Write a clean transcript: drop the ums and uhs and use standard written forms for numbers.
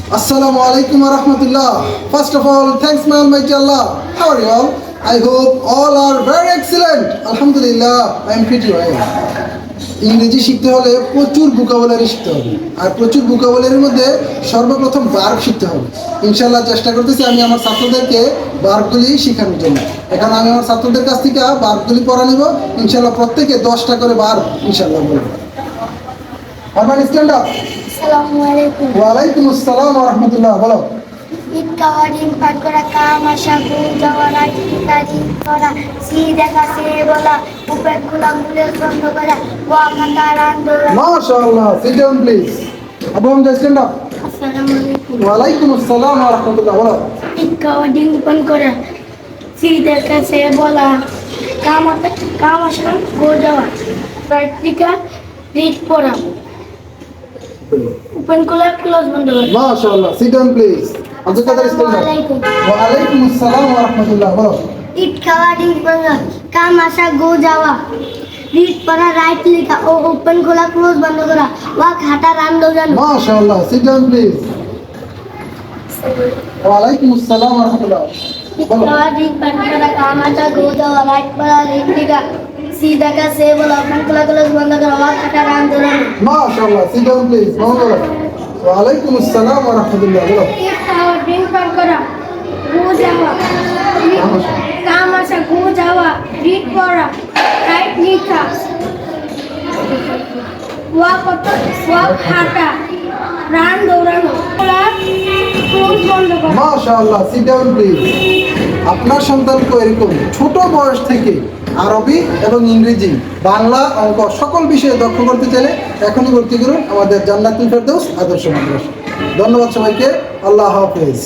Assalamu alaikum wa rahmatullah. First of all, thanks my Almighty Allah. How are you all? I hope all are very excellent. Alhamdulillah, I am pretty well. ইংরেজি শিখতে হলে প্রচুর vocabulary শিখতে হবে, আর প্রচুর ভোকাবুলারির মধ্যে সর্বপ্রথম ভার্ব শিখতে হবে। ইনশাআল্লাহ চেষ্টা করতেছি আমি আমার ছাত্রদেরকে ভার্বগুলি শেখানোর জন্য। এখন আমি আমার ছাত্রদের কাছ থেকে ভার্বগুলি পড়া নিব। ইনশাআল্লাহ প্রত্যেকে 10টা করে ভার্ব ইনশাআল্লাহ বলবো। আমার স্ট্যান্ড আপ। আসসালামু আলাইকুম। ওয়ালাইকুম আসসালাম ওয়া রাহমাতুল্লাহ। বলো। ঈদ খাওয়া, ডিম পাক করা, কাম আসা, ঘুম যাওয়া, রাত ইত্যাদি করা, সি দেখা, সে বলা, উপেন খোলা, মুলের বন্ধ করা, ওয়া খাতা রান দৌড়া। মাশাআল্লাহ। Sit down please. Abu Hamza stand up. আসসালামু আলাইকুম। ওয়ালাইকুম আসসালাম ওয়া রাহমাতুল্লাহ। বলো। ঈদ খাওয়া, ডিম পাক করা, সি দেখা, সে বলা, কাম আসা, ঘুম যাওয়া, রাত টিকা, রিড পড়া, উপেন খোলা, ক্লোজ বন্ধ করা। মাশাআল্লাহ। Sit down please. Abdul Kader stand up. আসসালামু ওয়ালাইকুম আসসালাম ওয়া রাহমাতুল্লাহ। বলো। ঈদ খাওয়া, ডিম পাকা, কাম আসা, গো যাওয়া, রিড পড়া, রাইট লেখা ও ওপেন খোলা, ক্লোজ বন্ধ করা, ওয়াক হাঁটা, রান দৌড়ানো। মাশাআল্লাহ। Sit down please. ওয়ালাইকুম আসসালাম ওয়া রাহমাতুল্লাহ। ঈদ বলো। খাওয়া, ডিম পাকা, কাম আসা, গো যাওয়া, রাইট পড়া, রিড লেখা, সি দেখা, সে বলা, ওপেন খোলা, ক্লোজ বন্ধ করা, ওয়াক হাঁটা, রান দৌড়ানো। মাশাআল্লাহ। Sit down please. বলো। ওয়ালাইকুম আসসালাম ওয়া রাহমাতুল্লাহ। বলো। ঈদ খাওয়া, ডিম পাকা, গো যাওয়া, কাম আসা, গো যাওয়া, রিড পড়া, রাইট লেখা, ওয়াক হাঁটা, রান দৌড়ানো, ক্লোজ বন্ধ করা। মাশাআল্লাহ। Sit down please. আপনার সন্তানকে এরকম ছোট বয়স থেকে আরবি এবং ইংরেজি, বাংলা, অঙ্ক সকল বিষয়ে দক্ষ করতে চাইলে এখনই ভর্তি করুন আমাদের জান্নাতুল ফেরদৌস আদর্শ মাদ্রাসা। ধন্যবাদ সবাইকে। আল্লাহ হাফেজ।